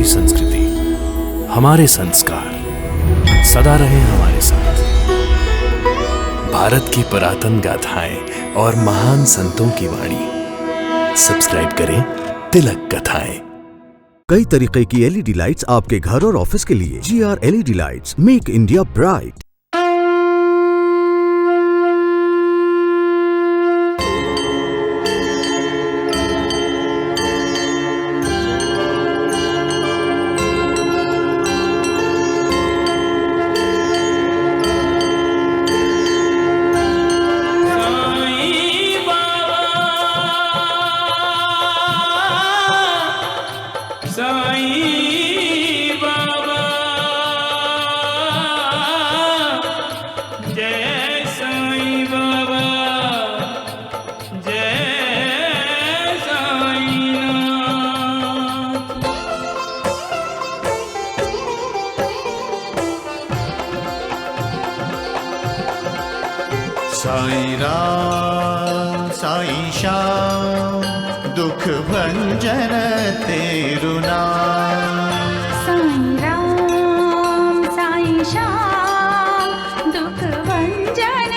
हमारी संस्कृति, हमारे संस्कार सदा रहे हमारे साथ। भारत की पुरातन गाथाएं और महान संतों की वाणी। सब्सक्राइब करें तिलक कथाएं। कई तरीके की एलईडी लाइट्स आपके घर और ऑफिस के लिए। GR LED lights, make India bright. Sai Ram Sai Shyam दुख भंजन तेरु नाम। साईं राम साईं श्याम दुख भंजन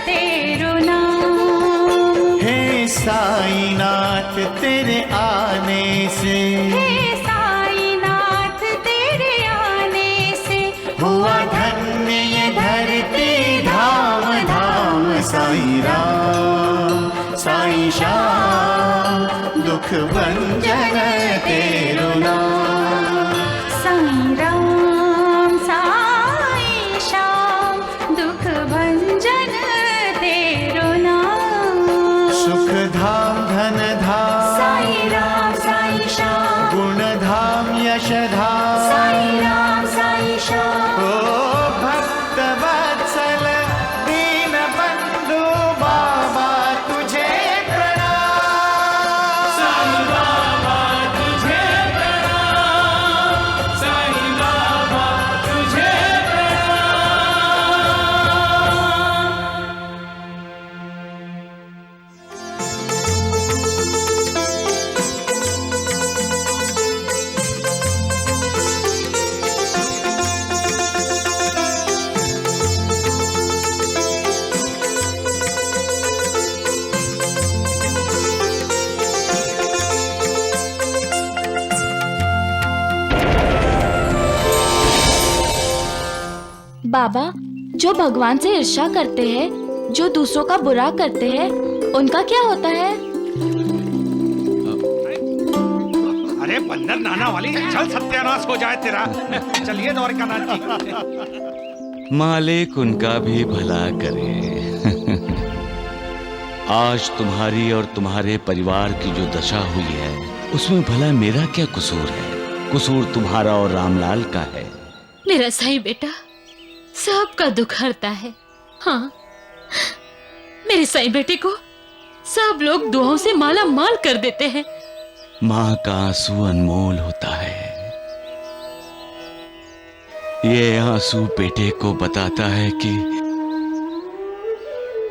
तेरु नाम। हे साईं नाथ तेरे आने से, हे साईं नाथ तेरे आने से हुआ धन्य ये धरती धाम धाम। साईं राम साईं श्याम दुख भंजन तेरु नाम। साईं राम साईं श्याम दुख भंजन तेरु नाम। सुख धाम धन धाम साईं राम साईं श्याम। गुण धाम यश धाम साईं राम साईं श्याम। ओ भक्त वत्सल दीन बंधु बाबा तुझे प्रणाम। साईं बाबा तुझे प्रणाम। साईं बाबा तुझे प्रणाम। बाबा, जो भगवान से ईर्ष्या करते हैं, जो दूसरों का बुरा करते हैं, उनका क्या होता है? अरे बंदर नाना वाली, चल सत्यानाश हो जाए तेरा। चलिए द्वारकानाथ जी। मालिक उनका भी भला करे। आज तुम्हारी और तुम्हारे परिवार की जो दशा हुई है, उसमें भला मेरा क्या कसूर है? कसूर तुम्हारा और रामलाल का है। मेरा सही बेटा सबका दुख हरता है। हाँ, मेरे सही बेटे को सब लोग दुआओं से माला माल कर देते हैं। माँ का आंसू अनमोल होता है। ये आंसू बेटे को बताता है कि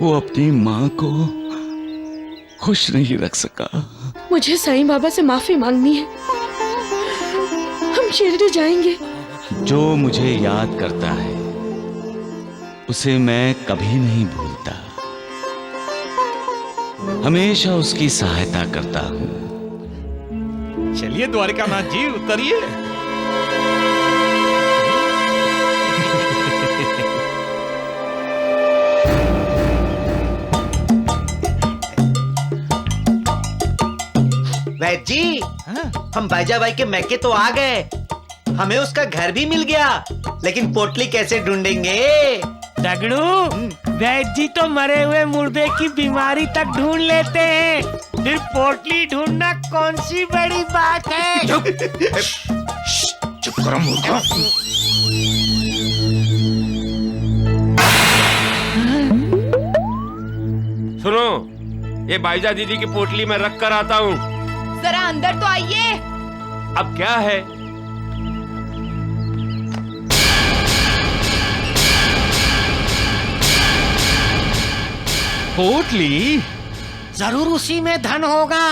वो अपनी माँ को खुश नहीं रख सका। मुझे साईं बाबा से माफी मांगनी है। हम शिरडी जाएंगे। जो मुझे याद करता है उसे मैं कभी नहीं भूलता। हमेशा उसकी सहायता करता हूँ। चलिए द्वारकानाथ जी, उतरिए। वैद जी, हम बाईजा भाई के मैके तो आ गए। हमें उसका घर भी मिल गया, लेकिन पोटली कैसे ढूंढेंगे? दगड़ू, वैद जी तो मरे हुए मुर्दे की बीमारी तक ढूंढ लेते हैं, फिर पोटली ढूंढना कौन सी बड़ी बात है? चुप चुप करो मूर्खों। सुनो, ये बाईजा दीदी की पोटली में रख कर आता हूँ। जरा अंदर तो आइए। अब क्या है? पोटली? जरूर उसी में धन होगा।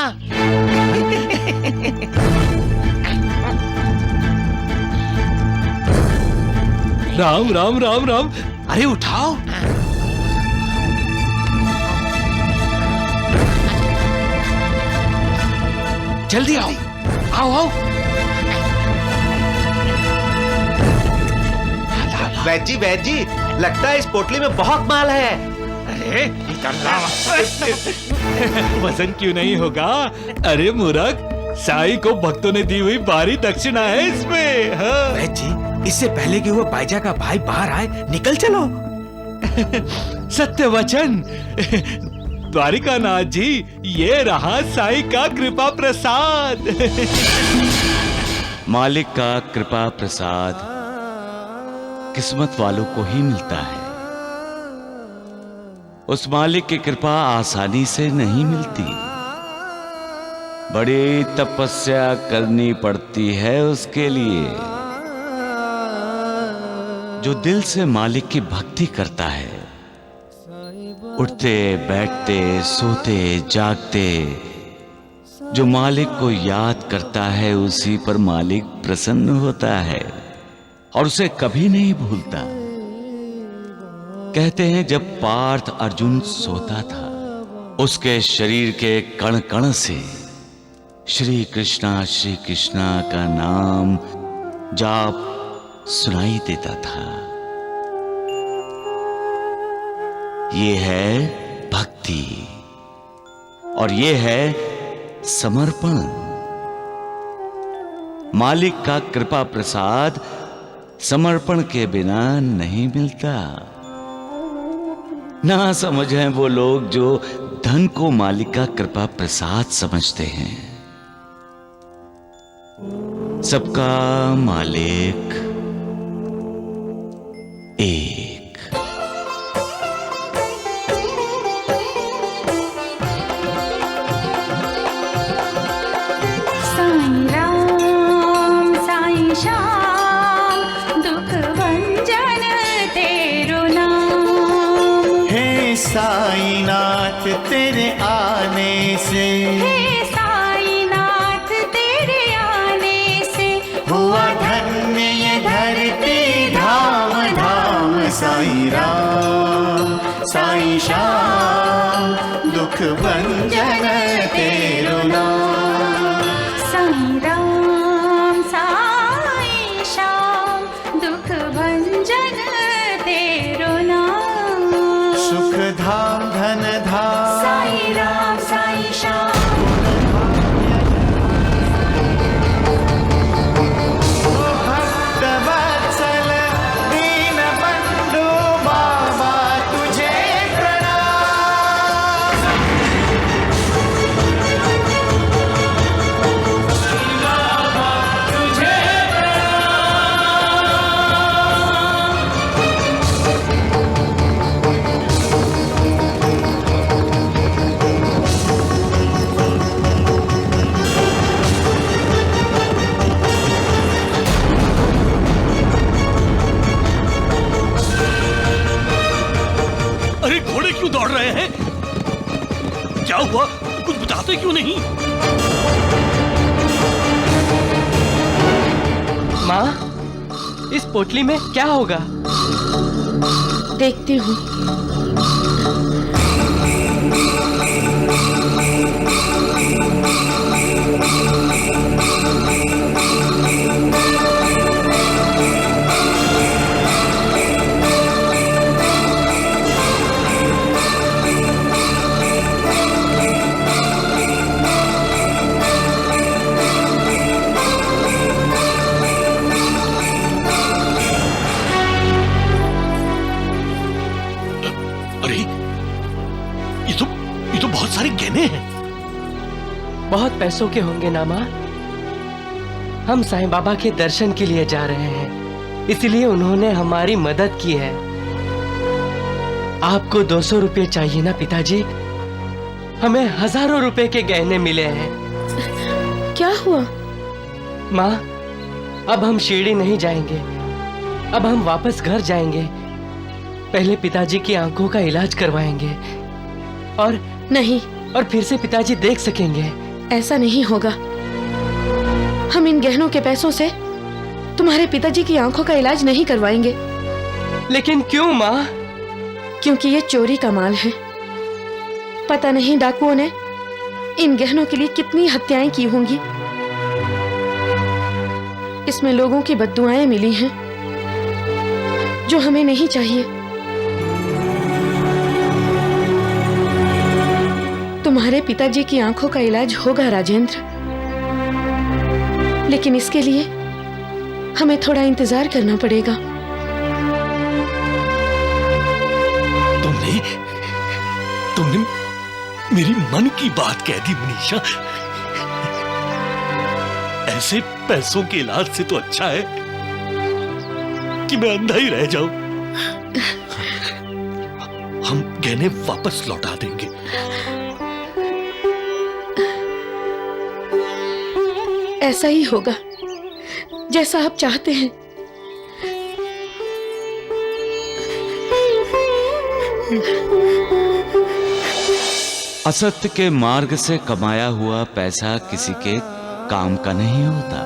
राम राम राम राम। अरे उठाओ। जल्दी आओ, आओ आओ। वैद जी लगता है इस पोटली में बहुत माल है। अरे वजन क्यों नहीं होगा? अरे मूर्ख, साईं को भक्तों ने दी हुई भारी दक्षिणा है इसमें। हाँ। वैद जी, इससे पहले कि वो बाईजा का भाई बाहर आए, निकल चलो। सत्य वचन। द्वारिकानाथ जी, ये रहा साईं का कृपा प्रसाद। मालिक का कृपा प्रसाद किस्मत वालों को ही मिलता है। उस मालिक की कृपा आसानी से नहीं मिलती, बड़ी तपस्या करनी पड़ती है उसके लिए। जो दिल से मालिक की भक्ति करता है, उठते बैठते सोते जागते जो मालिक को याद करता है, उसी पर मालिक प्रसन्न होता है और उसे कभी नहीं भूलता। कहते हैं जब पार्थ अर्जुन सोता था, उसके शरीर के कण कण से श्री कृष्णा का नाम जाप सुनाई देता था। ये है भक्ति और ये है समर्पण। मालिक का कृपा प्रसाद समर्पण के बिना नहीं मिलता। ना समझें वो लोग जो धन को मालिक का कृपा प्रसाद समझते हैं। सबका मालिक एक। साईं राम साईं श्याम दुख भंजन तेरो नाम। हे साईनाथ तेरे आने से, हे साईनाथ तेरे आने से हुआ धन्य ये धरती धाम धाम। साईं राम साईं श्याम दुख भंजन तेरो नाम। साईं राम साईं श्याम दुख भंजन तेरो नाम। सुख धाम धन धाम साईं राम साईं श्याम। भक्त वत्सल दीन बंधु बाबा तुझे प्रणाम। तुझे अरे घोड़े क्यों दौड़ रहे हैं? क्या हुआ? कुछ बताते क्यों नहीं? माँ, इस पोटली में क्या होगा? देखती हूँ। अरे ये तो बहुत सारे गहने हैं। बहुत पैसों के होंगे ना माँ? हम साईं बाबा के दर्शन के लिए जा रहे हैं, इसलिए उन्होंने हमारी मदद की है। आपको 200 रुपये चाहिए ना पिताजी? हमें हजारों रुपए के गहने मिले हैं। क्या हुआ? माँ, अब हम शिरडी नहीं जाएंगे, अब हम वापस घर जाएंगे। पहले पिताजी की आंखों का इलाज करवाएंगे और नहीं, और फिर से पिताजी देख सकेंगे। ऐसा नहीं होगा। हम इन गहनों के पैसों से तुम्हारे पिताजी की आंखों का इलाज नहीं करवाएंगे। लेकिन क्यों माँ? क्योंकि ये चोरी का माल है। पता नहीं डाकुओं ने इन गहनों के लिए कितनी हत्याएं की होंगी। इसमें लोगों की बद्दुआएं मिली हैं जो हमें नहीं चाहिए। तुम्हारे पिताजी की आंखों का इलाज होगा राजेंद्र, लेकिन इसके लिए हमें थोड़ा इंतजार करना पड़ेगा। तुमने मेरी मन की बात कह दी मनीषा। ऐसे पैसों के इलाज से तो अच्छा है कि मैं अंधा ही रह जाऊं। हम गहने वापस लौटा देंगे। ऐसा ही होगा जैसा आप चाहते हैं। असत्य के मार्ग से कमाया हुआ पैसा किसी के काम का नहीं होता।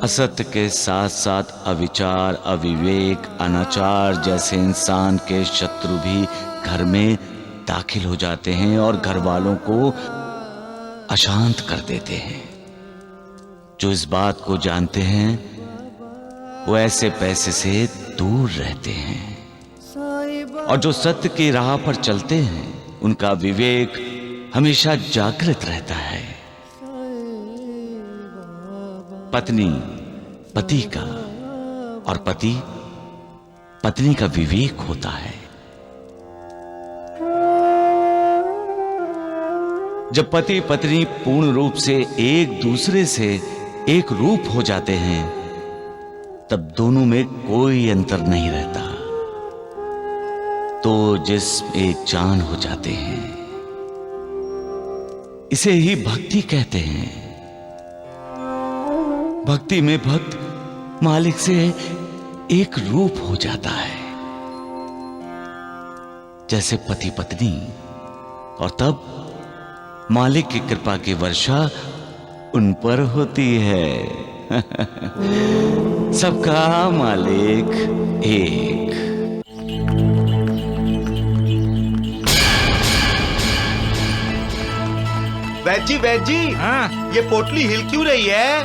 असत्य के साथ साथ अविचार, अविवेक, अनाचार जैसे इंसान के शत्रु भी घर में दाखिल हो जाते हैं और घर वालों को अशांत कर देते हैं। जो इस बात को जानते हैं वो ऐसे पैसे से दूर रहते हैं, और जो सत्य की राह पर चलते हैं उनका विवेक हमेशा जागृत रहता है। पत्नी पति का और पति पत्नी का विवेक होता है। जब पति पत्नी पूर्ण रूप से एक दूसरे से एक रूप हो जाते हैं तब दोनों में कोई अंतर नहीं रहता, तो जिस्म एक जान हो जाते हैं। इसे ही भक्ति कहते हैं। भक्ति में भक्त मालिक से एक रूप हो जाता है, जैसे पति पत्नी, और तब मालिक की कृपा की वर्षा उन पर होती है। सबका मालिक एक। वैद जी, ये पोटली हिल क्यों रही है?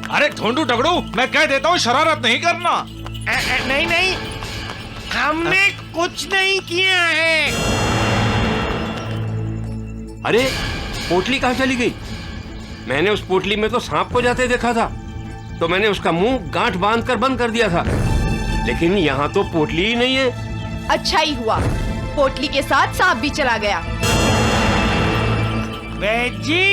अरे ढोंडू टगड़ू, मैं कह देता हूँ शरारत नहीं करना। नहीं, हमने कुछ नहीं किया है। अरे पोटली कहाँ चली गई? मैंने उस पोटली में तो सांप को जाते देखा था, तो मैंने उसका मुंह गांठ बांधकर बंद कर दिया था, लेकिन यहाँ तो पोटली ही नहीं है। अच्छा ही हुआ, पोटली के साथ सांप भी चला गया। वैद जी,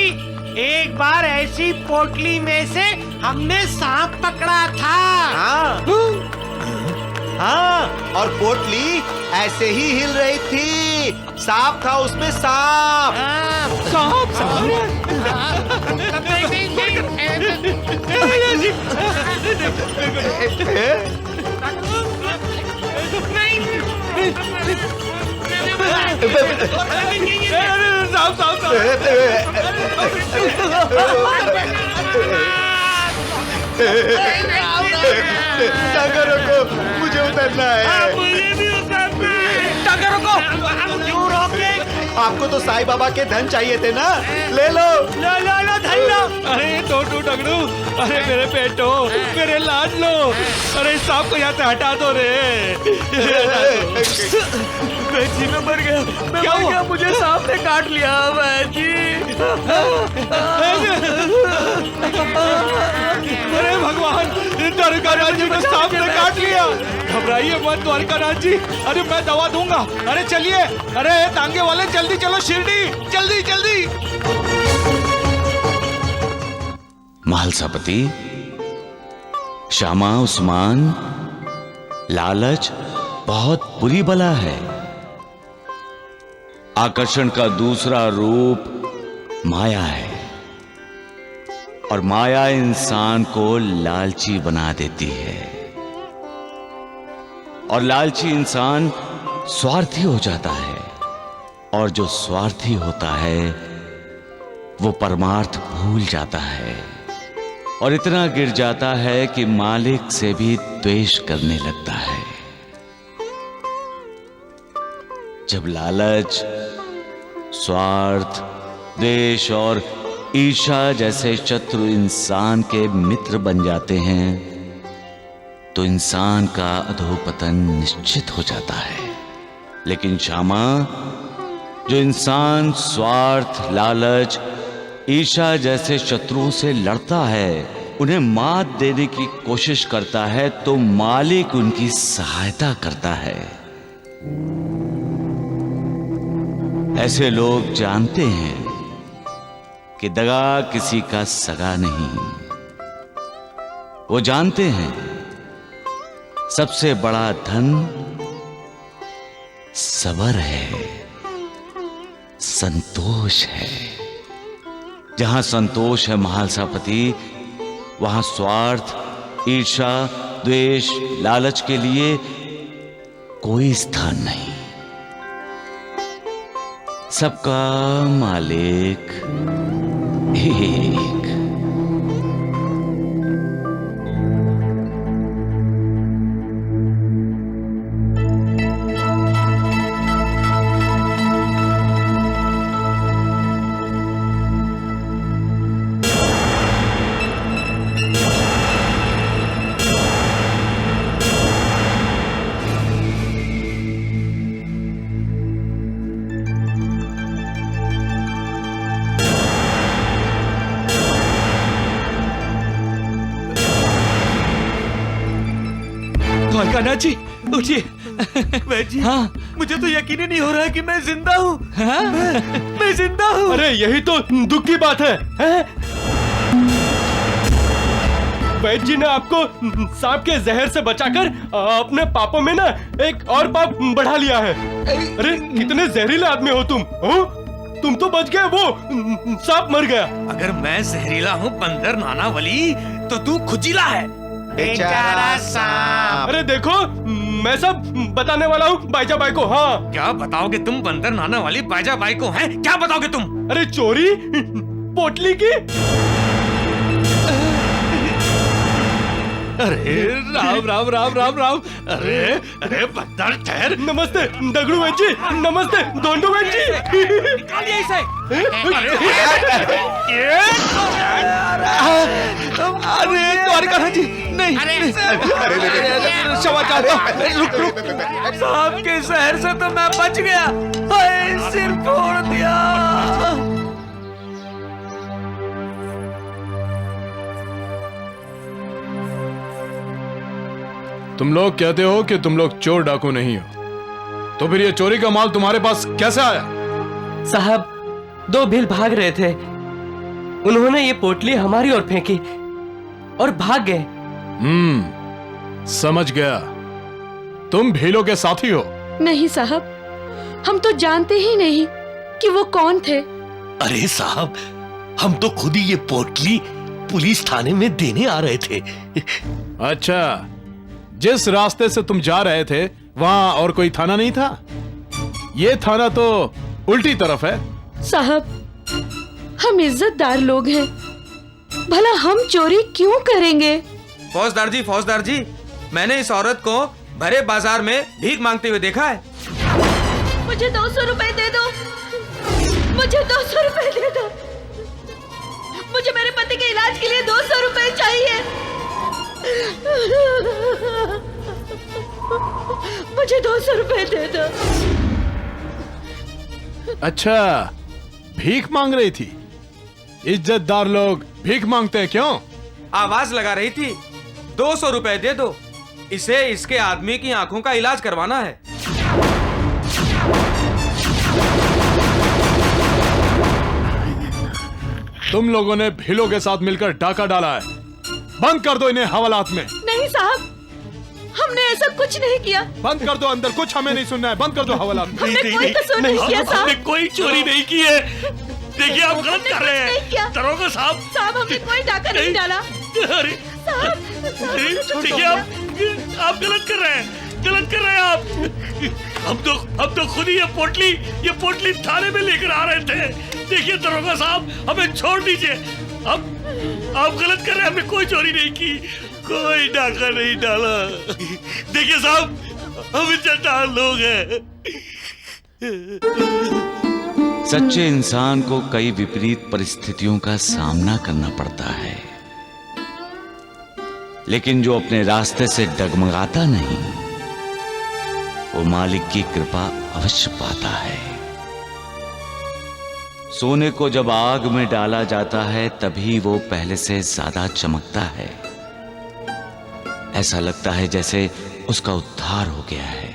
एक बार ऐसी पोटली में से हमने सांप पकड़ा था। हाँ, और पोटली ऐसे ही हिल रही थी। सांप था उसमें, सांप। टांगा को मुझे उतरना है। मुझे भी उतरना है। टांगा रोको। क्यों रोके? आपको तो साईं बाबा के धन चाहिए थे ना, ले लो। लो धन लो। अरे टोटू टगड़ू, अरे मेरे पेटो, मेरे लाड लो, अरे सांप को यहाँ से हटा दो रे। वैद जी, मैं मर गया, क्या हुआ? मुझे सांप ने काट लिया। वैद जी, अरे भगवान, द्वारकानाथ जी को सांप ने काट लिया। घबराइए मत द्वारकानाथ जी, अरे मैं दवा दूंगा। अरे चलिए, अरे तांगे वाले जल्दी चलो शिरडी, जल्दी जल्दी। महालसापति, श्यामा उस्मान, लालच बहुत बुरी बला है। आकर्षण का दूसरा रूप माया है, और माया इंसान को लालची बना देती है, और लालची इंसान स्वार्थी हो जाता है, और जो स्वार्थी होता है वो परमार्थ भूल जाता है। और इतना गिर जाता है कि मालिक से भी द्वेष करने लगता है। जब लालच, स्वार्थ, द्वेष और ईर्ष्या जैसे शत्रु इंसान के मित्र बन जाते हैं तो इंसान का अधोपतन निश्चित हो जाता है। लेकिन श्यामा, जो इंसान स्वार्थ, लालच, ईर्ष्या जैसे शत्रुओं से लड़ता है, उन्हें मात देने की कोशिश करता है, तो मालिक उनकी सहायता करता है। ऐसे लोग जानते हैं कि दगा किसी का सगा नहीं। वो जानते हैं सबसे बड़ा धन सब्र है, संतोष है। जहां संतोष है महालसापति, वहां स्वार्थ, ईर्ष्या, द्वेष, लालच के लिए कोई स्थान नहीं। सबका मालिक एक। द्वारकानाथ जी उठिए। वैद जी, हाँ? मुझे तो यकीन ही नहीं हो रहा है कि मैं जिंदा हूँ। हाँ? मैं जिंदा हूँ। अरे यही तो दुख की बात है? वैद जी ने आपको सांप के जहर से बचाकर अपने पापों में ना एक और पाप बढ़ा लिया है। अरे कितने जहरीले आदमी हो तुम, हो? तुम तो बच गए, वो सांप मर गया। अगर मैं जहरीला हूँ बंदर नानावली, तो तू खुजीला है। बेचारा सांप। अरे देखो, मैं सब बताने वाला हूँ बाईजा बाई को। हाँ, क्या बताओगे तुम बंदर नानावली बाईजा बाई को? हैं? क्या बताओगे तुम? अरे चोरी पोटली की। अरे राम राम राम राम राम। अरे अरे बंदर ठहर। नमस्ते दगड़ू वैद जी, नमस्ते धोंडू वैद जी। निकालिए इसे। अरे द्वारकानाथ जी, नहीं। क्षमा चाहता हूँ। रुक। सांप के जहर से तो मैं बच गया। हाय, सिर फोड़ दिया। तुम लोग कहते हो कि तुम लोग चोर डाकू नहीं हो, तो फिर ये चोरी का माल तुम्हारे पास कैसे आया? साहब, दो भील भाग रहे थे, उन्होंने ये पोटली हमारी ओर फेंकी और भाग गए। समझ गया। तुम भीलों के साथी हो? नहीं साहब, हम तो जानते ही नहीं कि वो कौन थे। अरे साहब, हम तो खुद ही ये पोटली पुलिस थाने में देने आ रहे थे। अच्छा, जिस रास्ते से तुम जा रहे थे वहां और कोई थाना नहीं था? ये थाना तो उल्टी तरफ है। साहब, हम इज्जतदार लोग हैं, भला हम चोरी क्यों करेंगे? फौजदार जी, मैंने इस औरत को भरे बाजार में भीख मांगते हुए देखा है। मुझे 200 रुपए दे दो, मुझे 200 रुपए दे दो। मुझे मेरे पति के इलाज के लिए 200 रुपए चाहिए। मुझे 200 रुपए दे दो। अच्छा, भीख मांग रही थी? इज्जतदार लोग भीख मांगते हैं क्यों? आवाज लगा रही थी, 200 रुपए दे दो, इसे इसके आदमी की आंखों का इलाज करवाना है। तुम लोगों ने भीलों के साथ मिलकर डाका डाला है। बंद कर दो इन्हें हवालात में। नहीं साहब, हमने ऐसा कुछ नहीं किया। बंद कर दो, अंदर कुछ हमें नहीं सुनना है। बंद कर दो हवालात में। हमने कोई कसूर नहीं किया साहब। हमने कोई चोरी नहीं की है। देखिए, आप गलत कर रहे हैं दरोगा साहब। साहब, हमने कोई डाका नहीं डाला। अरे साहब, देखिए, आप गलत कर रहे हैं आप। हम तो खुद ही ये पोटली थाने में लेकर आ रहे थे। देखिए दरोगा साहब, हमें छोड़ दीजिए। आप गलत कर रहे हैं। हमने कोई चोरी नहीं की, कोई डाका नहीं डाला। देखिए साहब, हम इज्जतदार लोग हैं। सच्चे इंसान को कई विपरीत परिस्थितियों का सामना करना पड़ता है, लेकिन जो अपने रास्ते से डगमगाता नहीं, वो मालिक की कृपा अवश्य पाता है। सोने को जब आग में डाला जाता है तभी वो पहले से ज्यादा चमकता है। ऐसा लगता है जैसे उसका उद्धार हो गया है।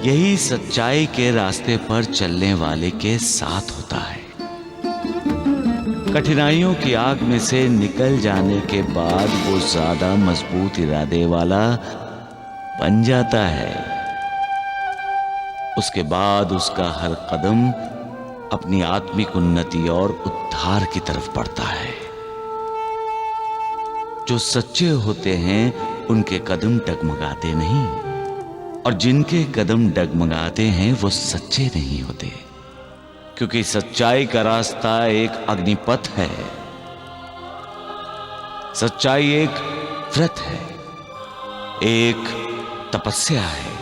यही सच्चाई के रास्ते पर चलने वाले के साथ होता है। कठिनाइयों की आग में से निकल जाने के बाद वो ज्यादा मजबूत इरादे वाला बन जाता है। उसके बाद उसका हर कदम अपनी आत्मिक उन्नति और उद्धार की तरफ बढ़ता है। जो सच्चे होते हैं उनके कदम डगमगाते नहीं, और जिनके कदम डगमगाते हैं वो सच्चे नहीं होते, क्योंकि सच्चाई का रास्ता एक अग्निपथ है। सच्चाई एक व्रत है, एक तपस्या है।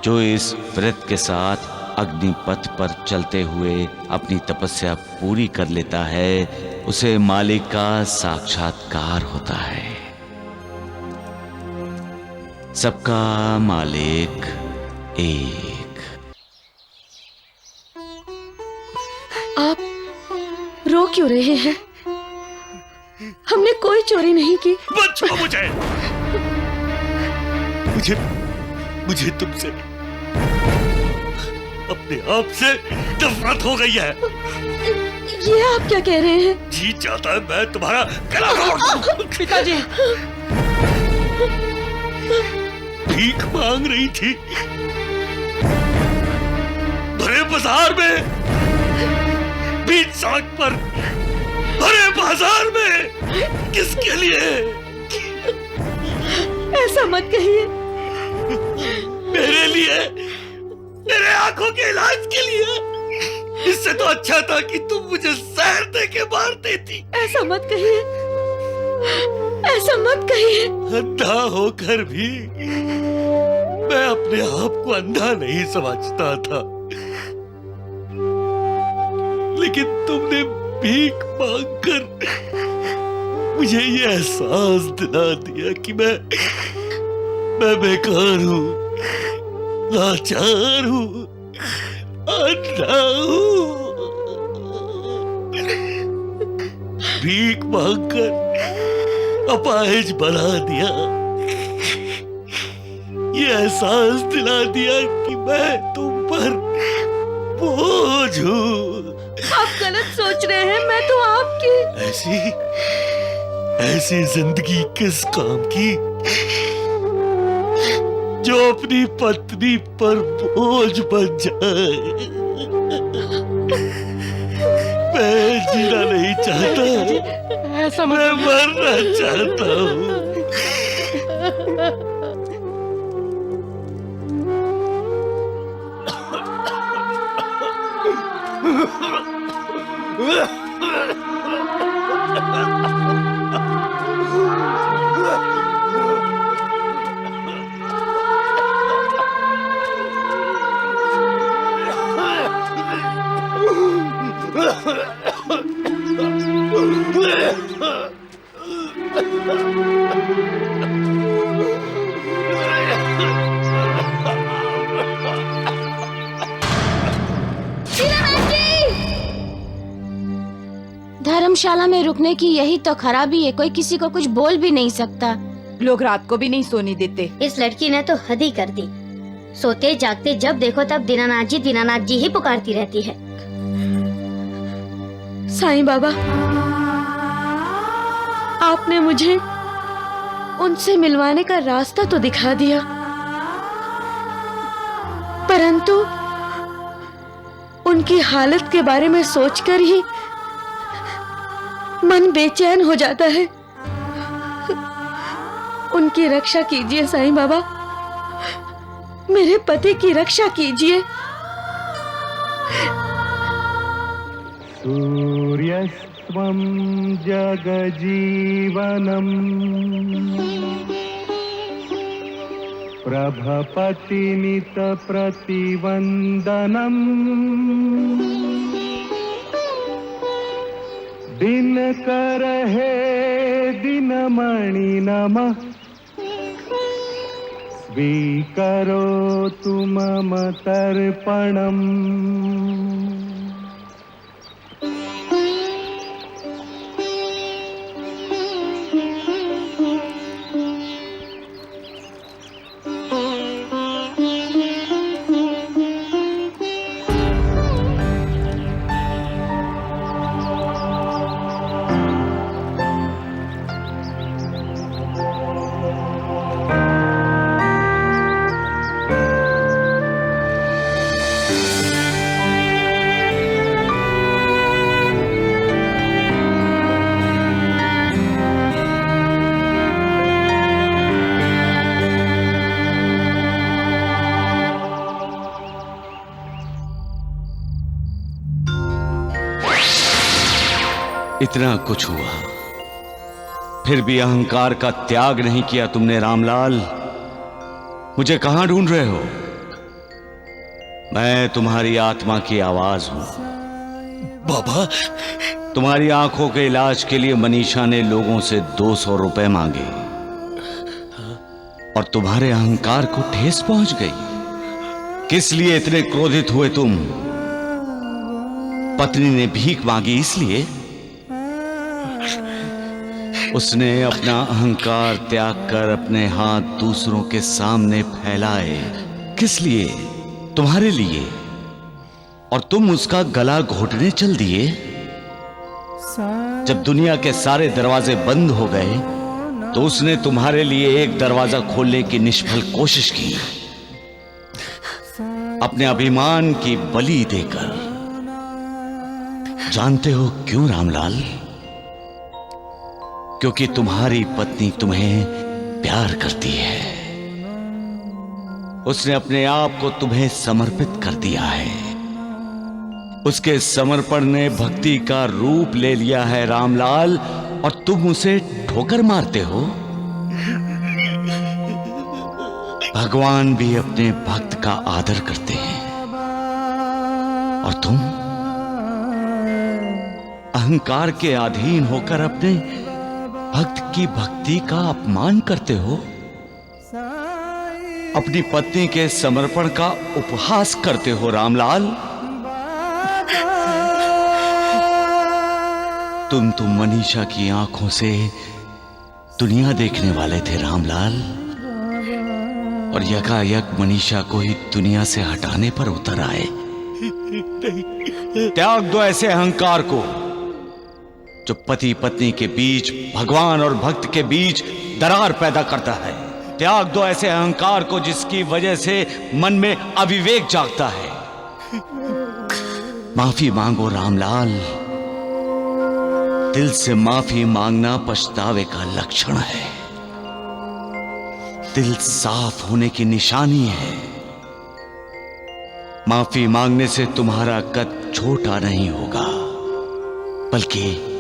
जो इस व्रत के साथ अग्निपथ पर चलते हुए अपनी तपस्या पूरी कर लेता है, उसे मालिक का साक्षात्कार होता है। सबका मालिक एक। आप रो क्यों रहे हैं? हमने कोई चोरी नहीं की। मत छुओ मुझे। मुझे तुमसे अपने आप से नफरत हो गई है। ये आप क्या कह रहे हैं? जी चाहता है मैं तुम्हारा गला तोड़ दूं। पिताजी, भीख मांग रही थी भरे बाजार में, बीच सड़क पर भरे बाजार में। किसके लिए? ऐसा मत कहिए। मेरे लिए, मेरे आंखों के इलाज के लिए। इससे तो अच्छा था कि तुम मुझे जहर दे के मार देती। ऐसा मत कहिए, ऐसा मत कहिए। अंधा होकर भी मैं अपने आप को अंधा नहीं समझता था, लेकिन तुमने भीख मांगकर मुझे ये एहसास दिला दिया कि मैं बेकार हूँ, लाचार हूँ, अंधा हूँ। भीख मांगकर अपाहिज बना दिया, ये एहसास दिला दिया कि मैं तुम पर बोझ हूँ। आप गलत सोच रहे हैं। मैं तो आपकी ऐसी जिंदगी किस काम की जो अपनी पत्नी पर बोझ बन जाए। मैं जीना नहीं चाहता, ऐसा मैं मरना चाहता हूँ। धर्मशाला में रुकने की यही तो खराबी है, कोई किसी को कुछ बोल भी नहीं सकता। लोग रात को भी नहीं सोने देते। इस लड़की ने तो हद ही कर दी। सोते जागते जब देखो तब दीनानाथ जी ही पुकारती रहती है। साईं बाबा, आपने मुझे उनसे मिलवाने का रास्ता तो दिखा दिया, परंतु उनकी हालत के बारे में सोचकर ही मन बेचैन हो जाता है। उनकी रक्षा कीजिए साईं बाबा, मेरे पति की रक्षा कीजिए। सूर्यस्त्वं जगजीवनम् प्रभपतिनितप्रतिवन्दनम् दिनकर हे दिनमणि नमः स्वीकरोतु मम तर्पणम्। इतना कुछ हुआ, फिर भी अहंकार का त्याग नहीं किया तुमने रामलाल। मुझे कहां ढूंढ रहे हो? मैं तुम्हारी आत्मा की आवाज हूं। बाबा, तुम्हारी आंखों के इलाज के लिए मनीषा ने लोगों से 200 रुपए मांगे और तुम्हारे अहंकार को ठेस पहुंच गई। किस लिए इतने क्रोधित हुए तुम? पत्नी ने भीख मांगी इसलिए? उसने अपना अहंकार त्याग कर अपने हाथ दूसरों के सामने फैलाए। किस लिए? तुम्हारे लिए। और तुम उसका गला घोटने चल दिए। जब दुनिया के सारे दरवाजे बंद हो गए तो उसने तुम्हारे लिए एक दरवाजा खोलने की निष्फल कोशिश की, अपने अभिमान की बलि देकर। जानते हो क्यों रामलाल? क्योंकि तुम्हारी पत्नी तुम्हें प्यार करती है। उसने अपने आप को तुम्हें समर्पित कर दिया है। उसके समर्पण ने भक्ति का रूप ले लिया है रामलाल, और तुम उसे ठोकर मारते हो। भगवान भी अपने भक्त का आदर करते हैं, और तुम अहंकार के अधीन होकर अपने भक्त की भक्ति का अपमान करते हो। अपनी पत्नी के समर्पण का उपहास करते हो रामलाल। तुम तो मनीषा की आंखों से दुनिया देखने वाले थे रामलाल, और यकायक मनीषा को ही दुनिया से हटाने पर उतर आए। त्याग दो ऐसे अहंकार को जो पति पत्नी के बीच, भगवान और भक्त के बीच दरार पैदा करता है। त्याग दो ऐसे अहंकार को जिसकी वजह से मन में अविवेक जागता है। माफी मांगो रामलाल। दिल से माफी मांगना पछतावे का लक्षण है। दिल साफ होने की निशानी है। माफी मांगने से तुम्हारा कद छोटा नहीं होगा, बल्कि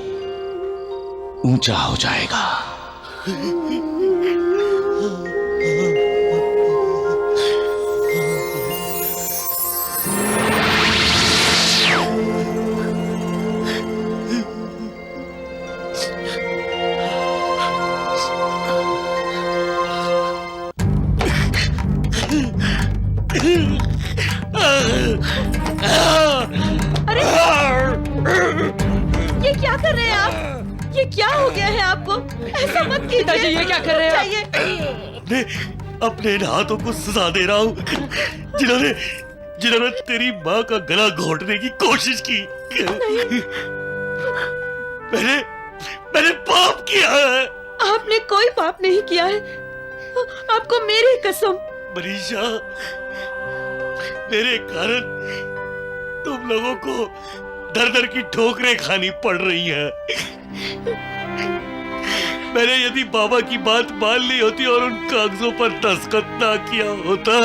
ऊंचा हो जाएगा। अरे ये क्या कर रहे हैं आप? ये क्या हो गया है आपको? ऐसा मत कीजिए। पिताजी, ये क्या कर रहे हैं आप? मैं अपने इन हाथों को सजा दे रहा हूँ जिन्होंने तेरी माँ का गला घोटने की कोशिश की। मैंने पाप किया है। आपने कोई पाप नहीं किया है। आपको मेरी कसम। मनीषा, मेरे कारण तुम लोगों को दर दर की ठोकरें खानी पड़ रही हैं। मैंने यदि बाबा की बात मान ली होती और उन कागजों पर दस्तखत ना किया होता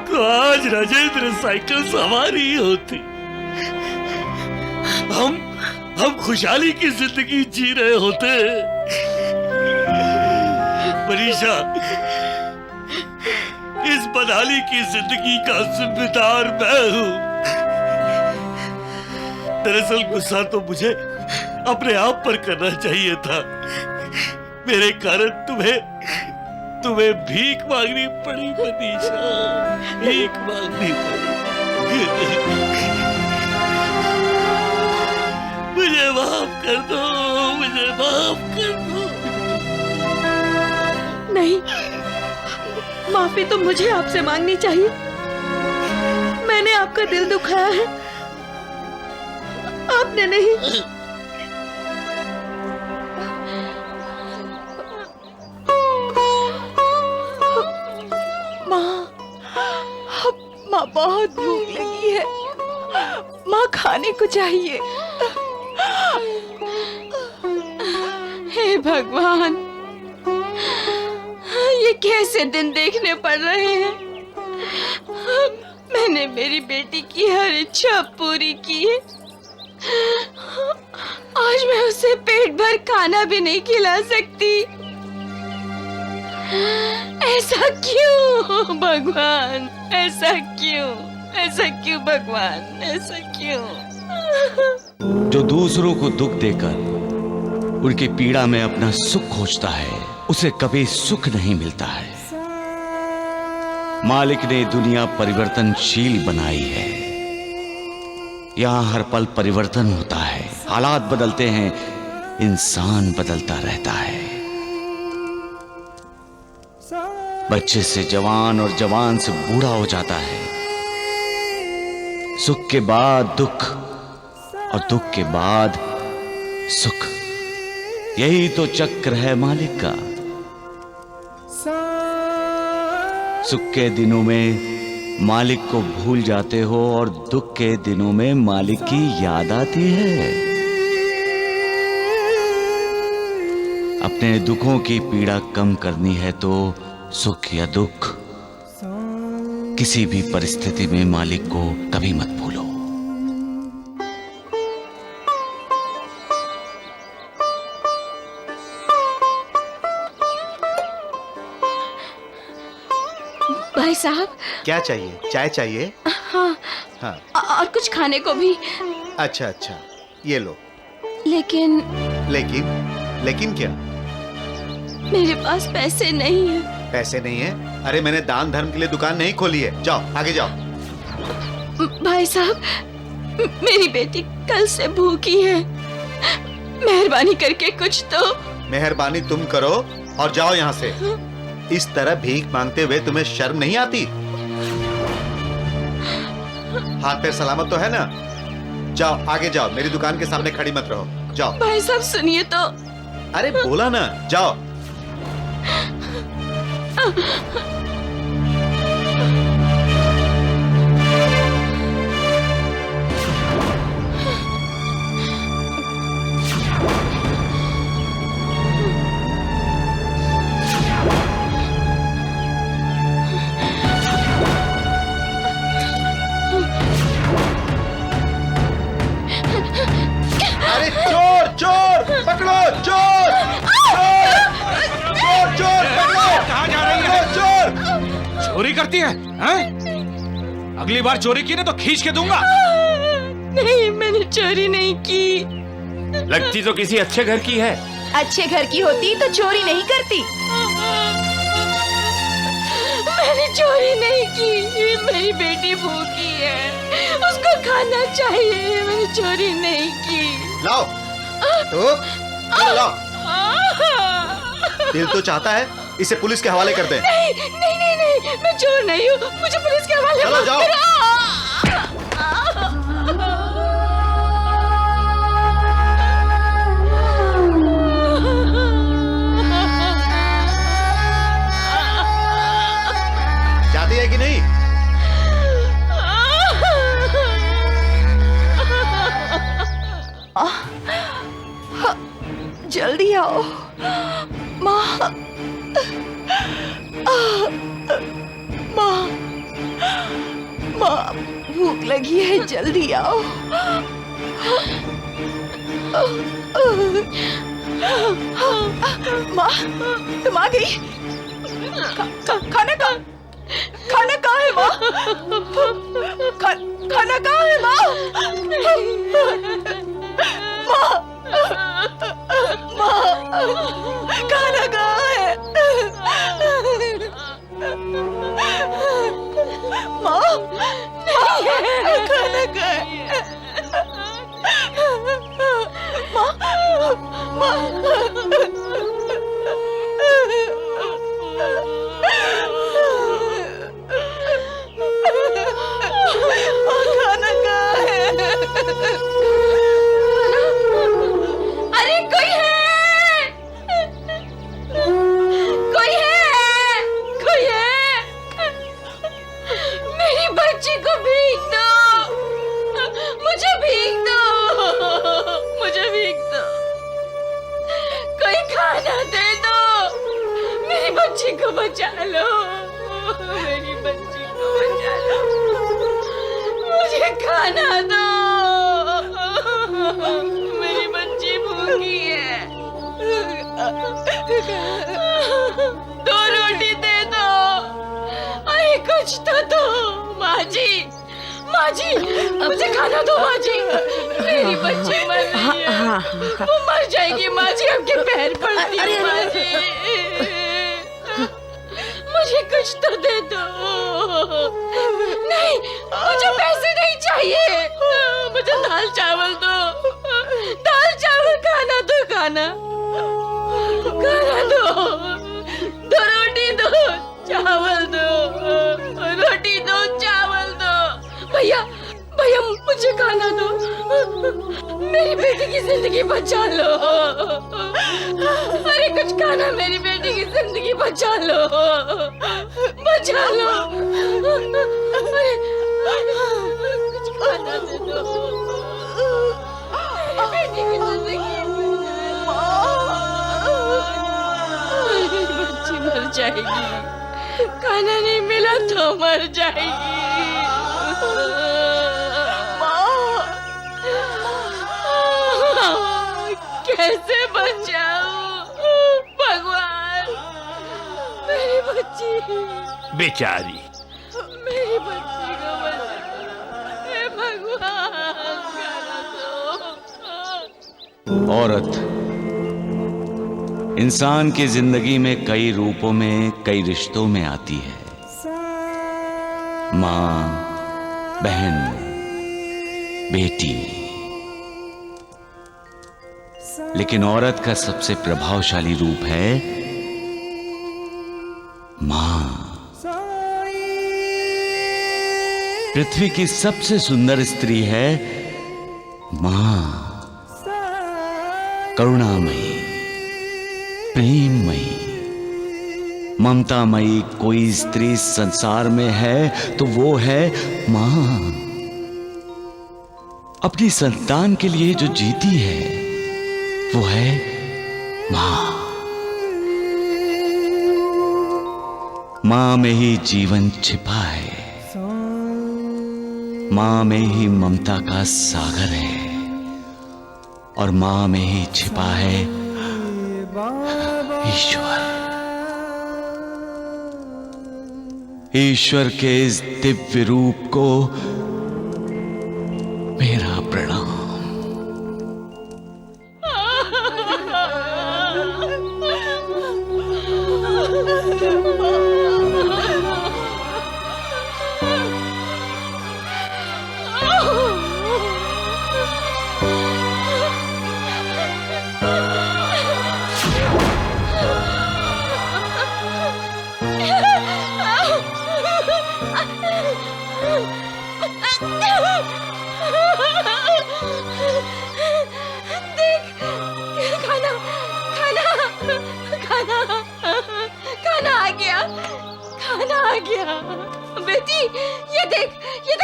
तो आज राजेंद्र साइकिल सवार ही होती। हम खुशहाली की जिंदगी जी रहे होते। मनीषा, इस बदहाली की जिंदगी का जिम्मेदार मैं हूं। दरअसल गुस्सा तो मुझे अपने आप पर करना चाहिए था। मेरे कारण तुम्हें भीख मांगनी पड़ी मनीषा, भीख मांगनी पड़ी। मुझे माफ कर दो, मुझे माफ कर दो। नहीं, माफी तो मुझे आपसे मांगनी चाहिए। मैंने आपका दिल दुखाया है, आपने नहीं। माँ बहुत भूख लगी है, माँ खाने को चाहिए। हे भगवान, ये कैसे दिन देखने पड़ रहे हैं। मैंने मेरी बेटी की हर इच्छा पूरी की है, आज मैं उसे पेट भर खाना भी नहीं खिला सकती। ऐसा क्यों भगवान, ऐसा क्यों भगवान, ऐसा क्यों। जो दूसरों को दुख देकर उनकी पीड़ा में अपना सुख खोजता है, उसे कभी सुख नहीं मिलता है। मालिक ने दुनिया परिवर्तनशील बनाई है। यहां हर पल परिवर्तन होता है, हालात बदलते हैं, इंसान बदलता रहता है। बच्चे से जवान और जवान से बूढ़ा हो जाता है। सुख के बाद दुख और दुख के बाद सुख, यही तो चक्र है मालिक का। सुख के दिनों में मालिक को भूल जाते हो और दुख के दिनों में मालिक की याद आती है। अपने दुखों की पीड़ा कम करनी है तो सुख या दुख, किसी भी परिस्थिति में मालिक को कभी मत भूलो। भाई साहब, क्या चाहिए? चाय चाहिए? हाँ, हाँ। और कुछ खाने को भी। अच्छा, ये लो। लेकिन क्या? मेरे पास पैसे नहीं है। पैसे नहीं है? अरे मैंने दान धर्म के लिए दुकान नहीं खोली है। जाओ, आगे जाओ। भाई साहब, मेरी बेटी कल से भूखी है, मेहरबानी करके कुछ तो। मेहरबानी तुम करो और जाओ यहाँ से। इस तरह भीख मांगते हुए तुम्हें शर्म नहीं आती? हाथ पैर सलामत तो है ना? जाओ, आगे जाओ, मेरी दुकान के सामने खड़ी मत रहो। जाओ। भाई साहब सुनिए तो। अरे बोला ना, जाओ। अरे चोर चोर पकड़ो, चोर चोर चोर पकड़ो। कहाँ जा रही है? चोर चोरी करती है, हैं? अगली बार चोरी की ना तो खींच के दूंगा। नहीं, मैंने चोरी नहीं की। लगती तो किसी अच्छे घर की है। अच्छे घर की होती तो चोरी नहीं करती। मैंने चोरी नहीं की, मेरी बेटी भूखी है, उसको खाना चाहिए। मैंने चोरी नहीं की। लाओ तो लाओ। दिल तो चाहता है इसे पुलिस के हवाले कर दे। नहीं नहीं नहीं नहीं, मैं चोर नहीं हूँ, मुझे पुलिस के हवाले चलो जाओ। जाती है कि नहीं? जल्दी आओ माँ। माँ, माँ, भूख लगी है, जल्दी आओ। माँ, तुम आ गई? खाना कहाँ है माँ? खाना कहाँ है माँ? माँ, खाना कहाँ है? माँ, खाना कहाँ है? खाना कहाँ है? अरे कोई है, कोई है, कोई है। मेरी बच्ची को भीख दो, मुझे भीख दो, मुझे भीख दो। कोई खाना दे दो, मेरी बच्ची को बचा लो, मेरी बच्ची को बचा लो, मुझे खाना दो, मेरी बच्ची भूखी है। 2 रोटी दे दो, अरे कुछ तो दो। माँ जी, माँ जी, मुझे खाना दो माँ जी, मेरी बच्ची मर रही है, वो मर जाएगी माँ जी, आपके पैर पड़ती है माँ जी, मुझे कुछ तो दे दो। नहीं, मुझे पैसे नहीं चाहिए, मुझे दाल चावल दो, दाल चावल खाना दो, खाना दो, 2 रोटी दो, चावल दो, रोटी दो, चावल दो। भैया, भैया मुझे खाना दो, मेरी बेटी की जिंदगी बचा लो। अरे कुछ खाना, मेरी बेटी की जिंदगी बचा लो, बचा लो। अरे कुछ खाना दे दो, मेरी बेटी की जिंदगी। मेरी बच्ची मर जाएगी, खाना नहीं मिला तो मर जाएगी। कैसे बचाऊं भगवान, मेरी बच्ची, बेचारी। मेरी बच्ची को बचा, हे भगवान खाना दो। औरत इंसान की जिंदगी में कई रूपों में, कई रिश्तों में आती है। माँ, बहन, बेटी। लेकिन औरत का सबसे प्रभावशाली रूप है मां। पृथ्वी की सबसे सुंदर स्त्री है मां, करुणामयी, प्रेममयी, ममतामयी। कोई स्त्री संसार में है तो वो है मां। अपनी संतान के लिए जो जीती है वो है मां। मां में ही जीवन छिपा है, मां में ही ममता का सागर है, और मां में ही छिपा है ईश्वर। ईश्वर के इस दिव्य रूप को मेरा प्रणाम। देख, खाना खाना खाना खाना आ गया, खाना आ गया। बेटी ये देख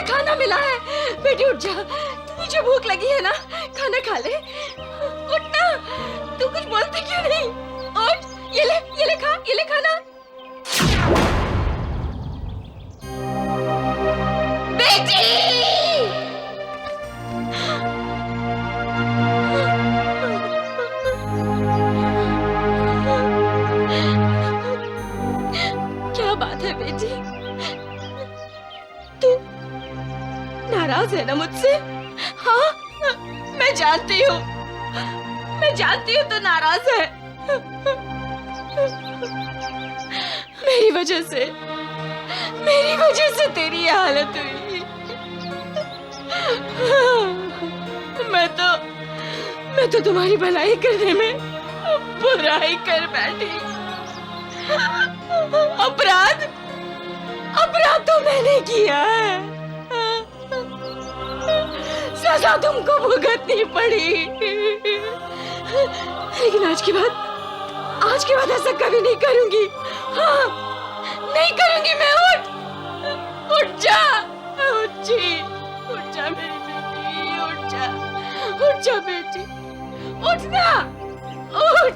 खाना मिला है। बेटी उठ जा, तुझे भूख लगी है ना, खाना खा ले। उठ ना, तू कुछ बोलती क्यों नहीं? उठ, ये ले खा, ये ले खाना। बेटी नाराज है ना मुझसे? हाँ, मैं जानती हूँ तो नाराज है। मेरी वजह से तेरी ये हालत हुई। मैं तो तुम्हारी भलाई करने में बुराई कर बैठी। अपराध तो मैंने किया है, सजा तुमको भुगतनी पड़ी। लेकिन आज के बाद ऐसा कभी नहीं करूंगी। हाँ, नहीं करूंगी मैं। उठ जा मेरी बेटी, उठ जा बेटी, उठ ना, उठ।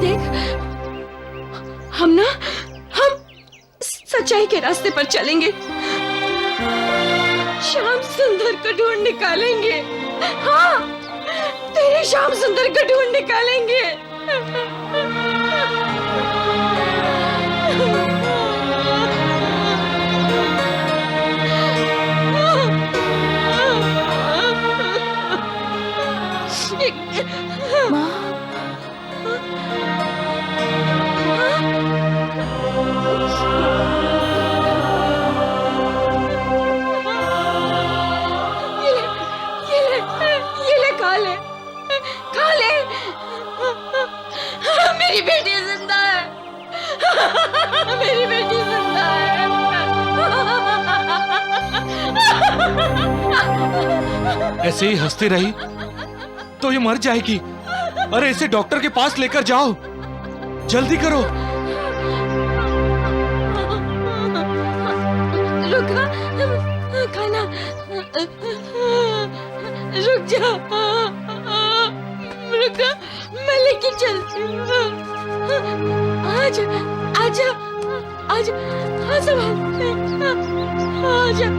देख, हम सच्चाई के रास्ते पर चलेंगे। श्याम सुंदर को ढूंढ निकालेंगे। हाँ, तेरे श्याम सुंदर को ढूंढ निकालेंगे। खा ले। मेरी बेटी जिंदा है। मेरी बेटी जिंदा है। ऐसे ही हंसती रही तो ये मर जाएगी। अरे इसे डॉक्टर के पास लेकर जाओ, जल्दी करो। रुका, खाना, रुक जा, रुका, मैं लेके चलती हूँ। आजा, आजा, आजा, आजा, आजा।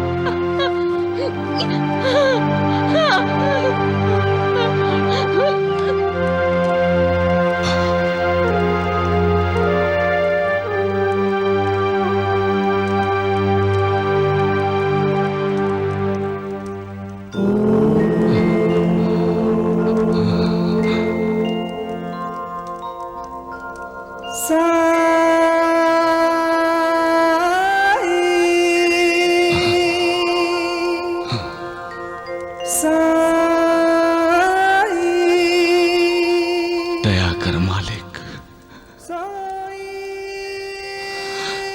दया कर मालिक,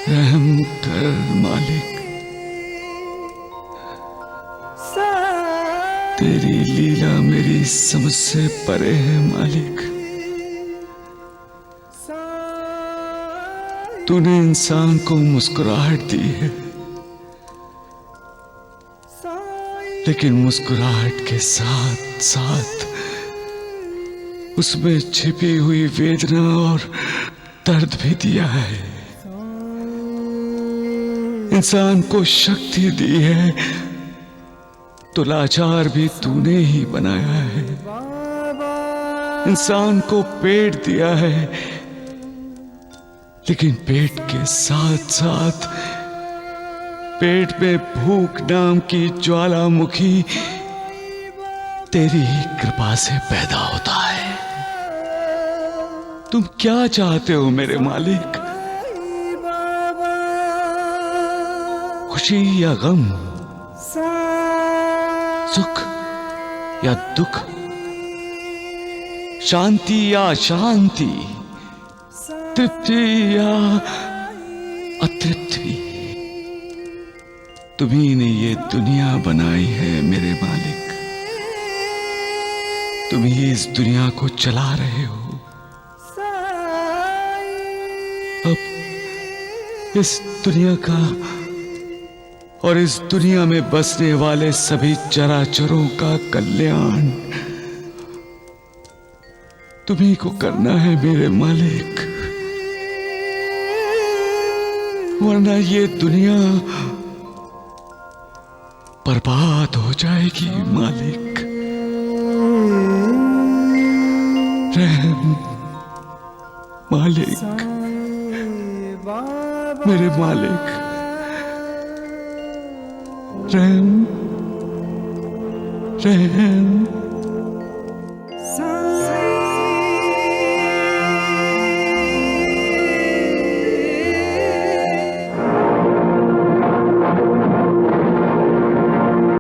रहम कर मालिक। तेरी लीला मेरी समझ से परे है मालिक। तूने इंसान को मुस्कुराहट दी है, लेकिन मुस्कुराहट के साथ साथ उसमें छिपी हुई वेदना और दर्द भी दिया है। इंसान को शक्ति दी है तो लाचार भी तूने ही बनाया है। इंसान को पेट दिया है, लेकिन पेट के साथ साथ पेट में भूख नाम की ज्वालामुखी तेरी ही कृपा से पैदा होता है। तुम क्या चाहते हो मेरे मालिक? खुशी या गम, सुख या दुख, शांति या अशांति, तृप्ति या अतृप्ति? तुम्ही ने ये दुनिया बनाई है मेरे मालिक। तुम ही इस दुनिया को चला रहे हो। अब इस दुनिया का और इस दुनिया में बसने वाले सभी चराचरों का कल्याण तुम्ही को करना है मेरे मालिक, वरना ये दुनिया बर्बाद हो जाएगी मालिक। रहम मालिक, मेरे मालिक, रहम रहम